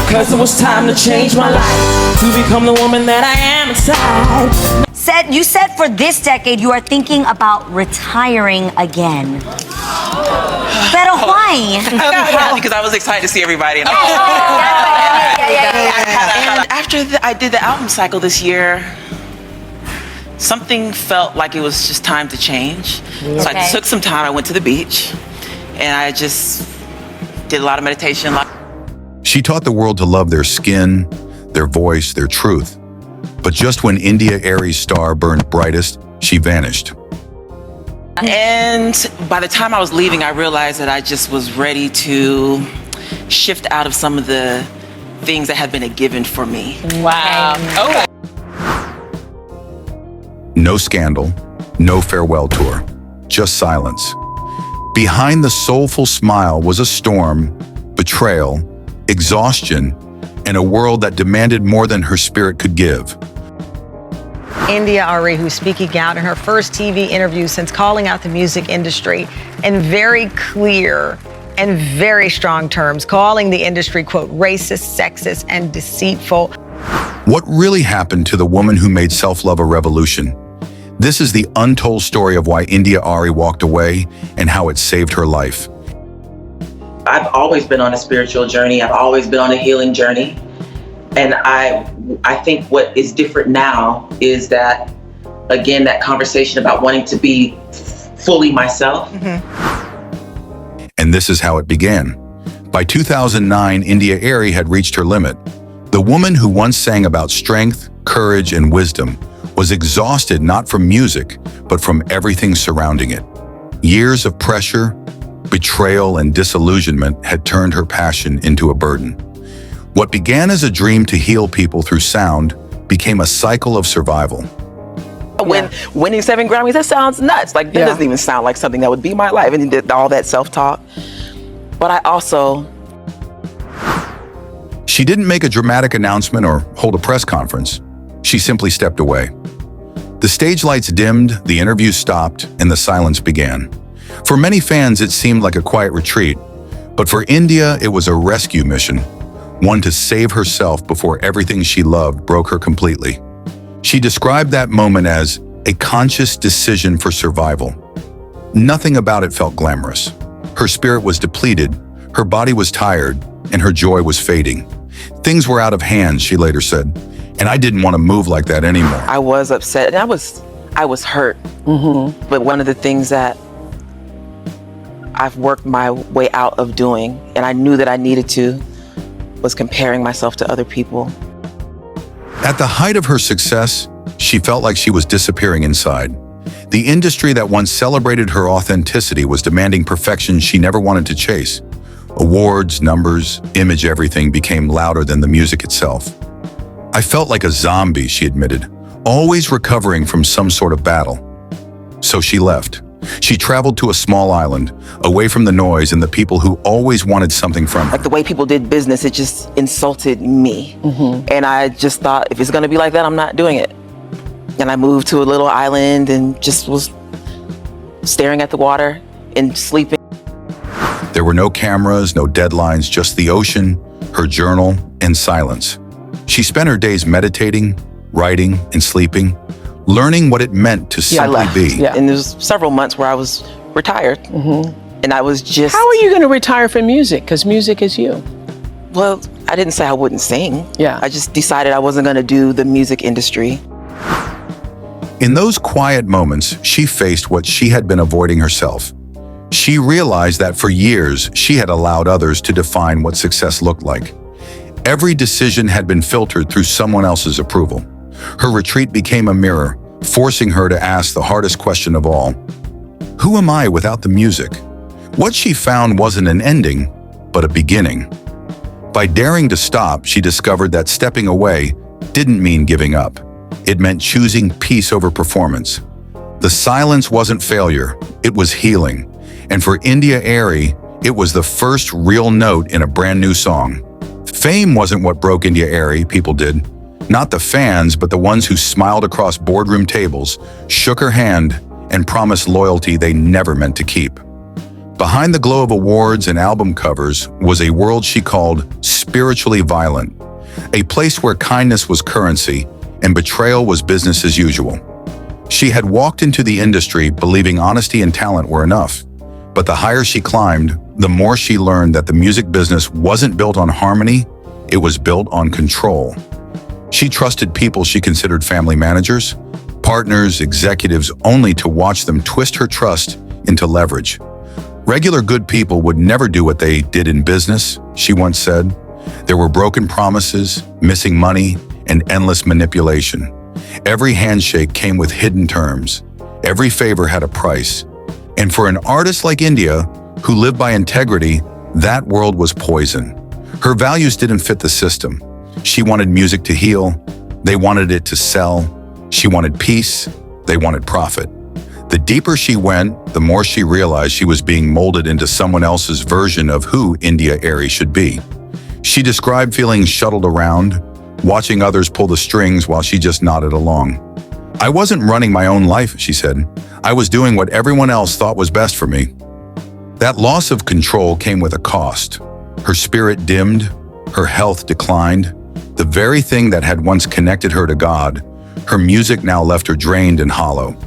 'cause it was time to change my life, to become the woman that I am inside. You said for this decade you are thinking about retiring again. Pero why? Because I was excited to see everybody. And after I did the album cycle this year, something felt like it was just time to change. So I took some time. I went to the beach, and I just did a lot of meditation. She taught the world to love their skin, their voice, their truth. But just when India Arie's star burned brightest, she vanished. And by the time I was leaving, I realized that I just was ready to shift out of some of the things that had been a given for me. Wow. Oh. No scandal, no farewell tour, just silence. Behind the soulful smile was a storm, betrayal, exhaustion, and a world that demanded more than her spirit could give. India Arie, who's speaking out in her first TV interview since calling out the music industry in very clear and very strong terms, calling the industry, quote, racist, sexist, and deceitful. What really happened to the woman who made self-love a revolution? This is the untold story of why India Arie walked away and how it saved her life. I've always been on a spiritual journey. I've always been on a healing journey. And I think what is different now is that, again, that conversation about wanting to be fully myself. And this is how it began. By 2009, India Arie had reached her limit. The woman who once sang about strength, courage, and wisdom was exhausted not from music, but from everything surrounding it. Years of pressure, betrayal, and disillusionment had turned her passion into a burden. What began as a dream to heal people through sound became a cycle of survival. When winning 7 Grammys, that sounds nuts. Like, that doesn't even sound like something that would be my life. And he did all that self-talk. But I also... She didn't make a dramatic announcement or hold a press conference. She simply stepped away. The stage lights dimmed, the interview stopped, and the silence began. For many fans, it seemed like a quiet retreat. But for India, it was a rescue mission. One to save herself before everything she loved broke her completely. She described that moment as a conscious decision for survival. Nothing about it felt glamorous. Her spirit was depleted, her body was tired, and her joy was fading. Things were out of hand, she later said, and I didn't want to move like that anymore. I was upset, and I was hurt. But one of the things that I've worked my way out of doing, and I knew that I needed to, was comparing myself to other people. At the height of her success, she felt like she was disappearing inside. The industry that once celebrated her authenticity was demanding perfection she never wanted to chase. Awards, numbers, image, everything became louder than the music itself. I felt like a zombie, she admitted, always recovering from some sort of battle. So she left. She traveled to a small island, away from the noise and the people who always wanted something from her. Like, the way people did business, it just insulted me. And I just thought, if it's gonna be like that, I'm not doing it. And I moved to a little island and just was staring at the water and sleeping. There were no cameras, no deadlines, just the ocean, her journal, and silence. She spent her days meditating, writing, and sleeping, learning what it meant to simply be. And there was several months where I was retired. And I was just... How are you going to retire from music? Because music is you. Well, I didn't say I wouldn't sing. Yeah. I just decided I wasn't going to do the music industry. In those quiet moments, she faced what she had been avoiding herself. She realized that for years, she had allowed others to define what success looked like. Every decision had been filtered through someone else's approval. Her retreat became a mirror, forcing her to ask the hardest question of all. Who am I without the music? What she found wasn't an ending, but a beginning. By daring to stop, she discovered that stepping away didn't mean giving up. It meant choosing peace over performance. The silence wasn't failure, it was healing. And for India Arie, it was the first real note in a brand new song. Fame wasn't what broke India Arie, people did. Not the fans, but the ones who smiled across boardroom tables, shook her hand, and promised loyalty they never meant to keep. Behind the glow of awards and album covers was a world she called spiritually violent, a place where kindness was currency and betrayal was business as usual. She had walked into the industry believing honesty and talent were enough, but the higher she climbed, the more she learned that the music business wasn't built on harmony, it was built on control. She trusted people she considered family managers, partners, executives, only to watch them twist her trust into leverage. Regular good people would never do what they did in business, she once said. There were broken promises, missing money, and endless manipulation. Every handshake came with hidden terms. Every favor had a price. And for an artist like India, who lived by integrity, that world was poison. Her values didn't fit the system. She wanted music to heal. They wanted it to sell. She wanted peace. They wanted profit. The deeper she went, the more she realized she was being molded into someone else's version of who India Arie should be. She described feeling shuttled around, watching others pull the strings while she just nodded along. I wasn't running my own life, she said. I was doing what everyone else thought was best for me. That loss of control came with a cost. Her spirit dimmed, her health declined. The very thing that had once connected her to God, her music now left her drained and hollow.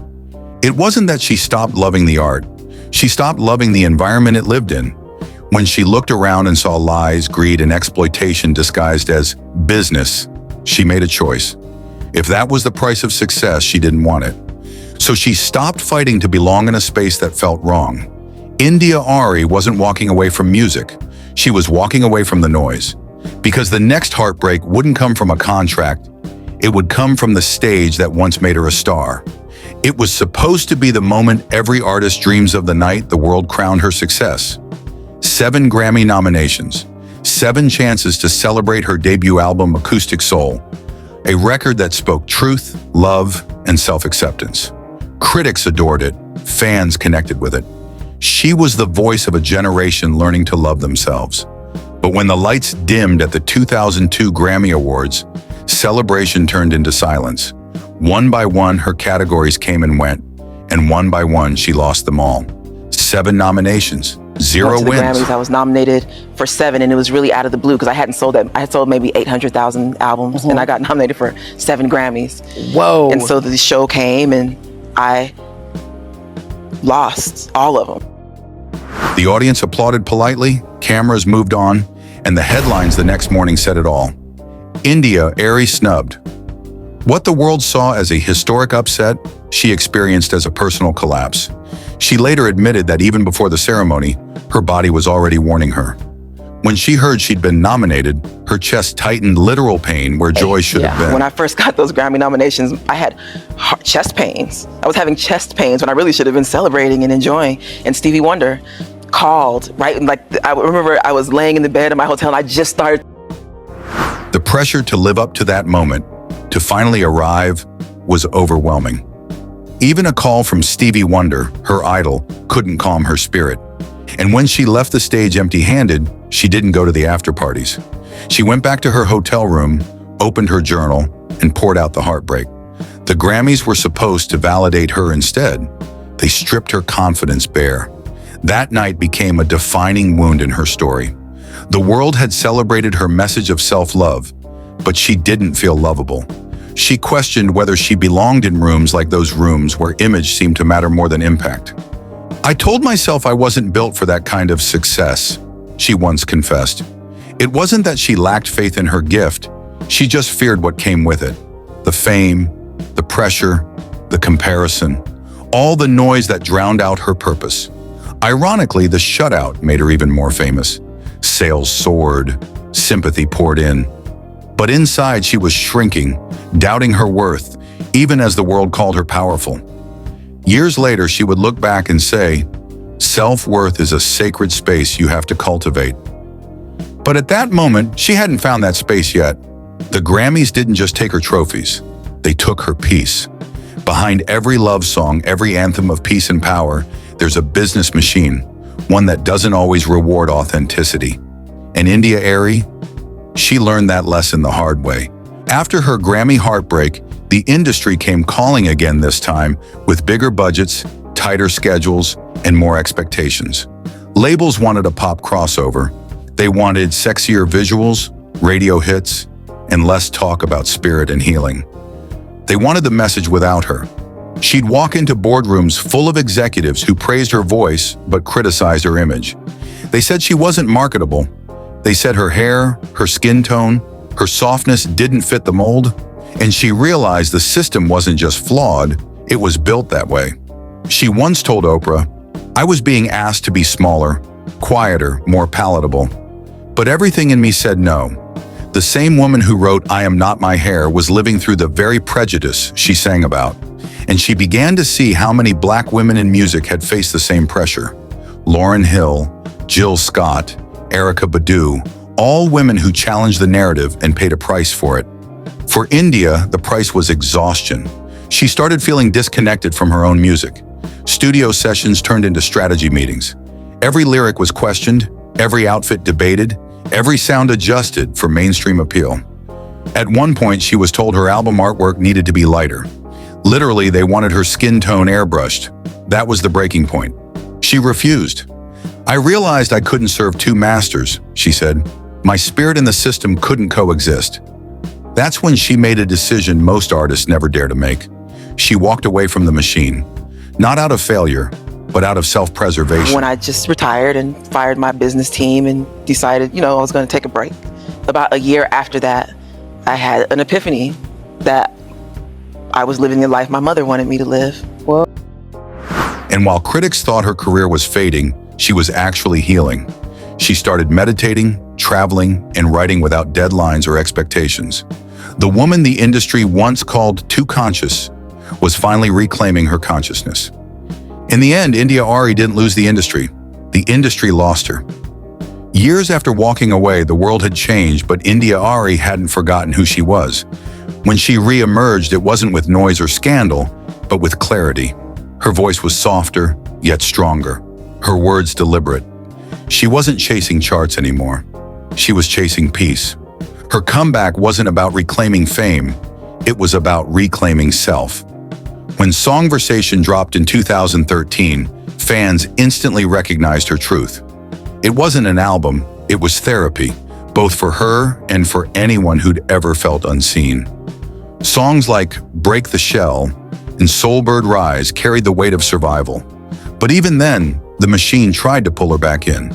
It wasn't that she stopped loving the art. She stopped loving the environment it lived in. When she looked around and saw lies, greed, and exploitation disguised as business, she made a choice. If that was the price of success, she didn't want it. So she stopped fighting to belong in a space that felt wrong. India Arie wasn't walking away from music. She was walking away from the noise. Because the next heartbreak wouldn't come from a contract. It would come from the stage that once made her a star. It was supposed to be the moment every artist dreams of, the night the world crowned her success. 7 Grammy nominations, 7 chances to celebrate her debut album, Acoustic Soul, a record that spoke truth, love, and self-acceptance. Critics adored it, fans connected with it. She was the voice of a generation learning to love themselves. But when the lights dimmed at the 2002 Grammy Awards, celebration turned into silence. One by one, her categories came and went, and one by one, she lost them all. 7 nominations, 0 went to the wins. Grammys. I was nominated for 7, and it was really out of the blue because I hadn't sold that. I had sold maybe 800,000 albums, and I got nominated for 7 Grammys. Whoa. And so the show came, and I lost all of them. The audience applauded politely, cameras moved on, and the headlines the next morning said it all. India Arie snubbed. What the world saw as a historic upset, she experienced as a personal collapse. She later admitted that even before the ceremony, her body was already warning her. When she heard she'd been nominated, her chest tightened, literal pain where joy should have been. When I first got those Grammy nominations, I had chest pains. I was having chest pains when I really should have been celebrating and enjoying. And Stevie Wonder called, right? Like, I remember I was laying in the bed in my hotel and I just started. The pressure to live up to that moment, to finally arrive, was overwhelming. Even a call from Stevie Wonder, her idol, couldn't calm her spirit. And when she left the stage empty-handed, she didn't go to the after-parties. She went back to her hotel room, opened her journal, and poured out the heartbreak. The Grammys were supposed to validate her instead. They stripped her confidence bare. That night became a defining wound in her story. The world had celebrated her message of self-love, but she didn't feel lovable. She questioned whether she belonged in rooms like those rooms where image seemed to matter more than impact. I told myself I wasn't built for that kind of success, she once confessed. It wasn't that she lacked faith in her gift, she just feared what came with it. The fame, the pressure, the comparison, all the noise that drowned out her purpose. Ironically, the shutout made her even more famous. Sales soared, sympathy poured in. But inside she was shrinking, doubting her worth, even as the world called her powerful. Years later, she would look back and say, self-worth is a sacred space you have to cultivate. But at that moment, she hadn't found that space yet. The Grammys didn't just take her trophies, they took her peace. Behind every love song, every anthem of peace and power, there's a business machine, one that doesn't always reward authenticity. And India Arie, she learned that lesson the hard way. After her Grammy heartbreak, the industry came calling again, this time with bigger budgets, tighter schedules, and more expectations. Labels wanted a pop crossover. They wanted sexier visuals, radio hits, and less talk about spirit and healing. They wanted the message without her. She'd walk into boardrooms full of executives who praised her voice but criticized her image. They said she wasn't marketable. They said her hair, her skin tone, her softness didn't fit the mold, and she realized the system wasn't just flawed, it was built that way. She once told Oprah, "I was being asked to be smaller, quieter, more palatable. But everything in me said no." The same woman who wrote "I am not my hair" was living through the very prejudice she sang about. And she began to see how many Black women in music had faced the same pressure. Lauryn Hill, Jill Scott, Erykah Badu, all women who challenged the narrative and paid a price for it. For India, the price was exhaustion. She started feeling disconnected from her own music. Studio sessions turned into strategy meetings. Every lyric was questioned, every outfit debated, every sound adjusted for mainstream appeal. At one point, she was told her album artwork needed to be lighter. Literally, they wanted her skin tone airbrushed. That was the breaking point. She refused. "I realized I couldn't serve two masters," she said. "My spirit and the system couldn't coexist." That's when she made a decision most artists never dare to make. She walked away from the machine, not out of failure, but out of self-preservation. When I just retired and fired my business team and decided, I was going to take a break. About a year after that, I had an epiphany that I was living the life my mother wanted me to live. Well, And while critics thought her career was fading, she was actually healing. She started meditating, traveling, and writing without deadlines or expectations. The woman the industry once called too conscious was finally reclaiming her consciousness. In the end, India Arie didn't lose the industry. The industry lost her. Years after walking away, the world had changed, but India Arie hadn't forgotten who she was. When she re-emerged, it wasn't with noise or scandal, but with clarity. Her voice was softer, yet stronger. Her words deliberate. She wasn't chasing charts anymore. She was chasing peace. Her comeback wasn't about reclaiming fame. It was about reclaiming self. When Songversation dropped in 2013, fans instantly recognized her truth. It wasn't an album, it was therapy, both for her and for anyone who'd ever felt unseen. Songs like Break the Shell and Soulbird Rise carried the weight of survival. But even then, the machine tried to pull her back in.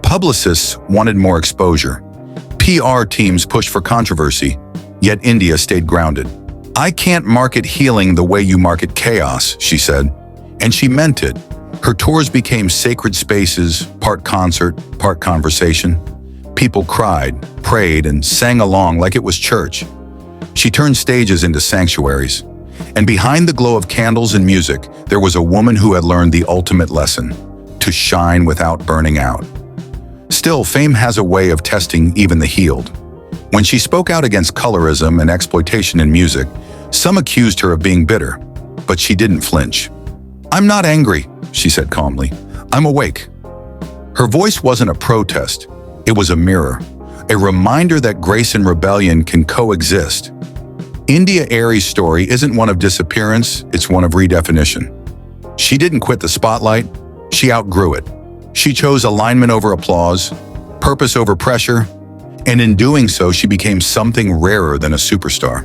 Publicists wanted more exposure. PR teams pushed for controversy, yet India stayed grounded. "I can't market healing the way you market chaos," she said. And she meant it. Her tours became sacred spaces, part concert, part conversation. People cried, prayed, and sang along like it was church. She turned stages into sanctuaries. And behind the glow of candles and music, there was a woman who had learned the ultimate lesson: to shine without burning out. Still, fame has a way of testing even the healed. When she spoke out against colorism and exploitation in music, some accused her of being bitter, but she didn't flinch. "I'm not angry," she said calmly. "I'm awake." Her voice wasn't a protest, it was a mirror, a reminder that grace and rebellion can coexist. India Arie's story isn't one of disappearance, it's one of redefinition. She didn't quit the spotlight, she outgrew it. She chose alignment over applause, purpose over pressure, and in doing so, she became something rarer than a superstar.